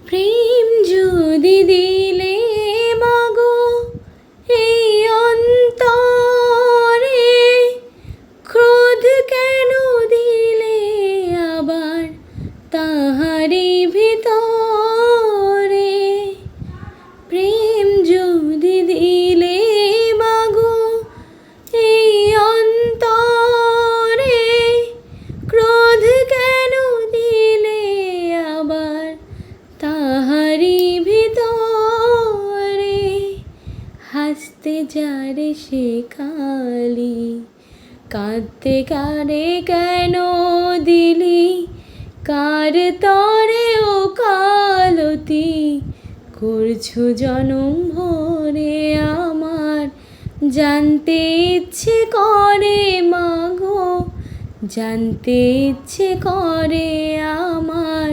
প্রেম যদি দিলে মাগো এই অন্তরে, ক্রোধ কেন দিলে আবার তাহারি ভিতরে? প্রেম যদি দিলে মাগো এই অন্তরে, ক্রোধ কেন দিলে আবার তাহারি ভিতরে? হাসতে যারে শেখালি, কাঁদতে কারে কেন দিলি? কার তরে ও কালতি করছো জনম ভরে আমার? জানতে ইচ্ছে করে মাগো, জানতে ইচ্ছে করে আমার।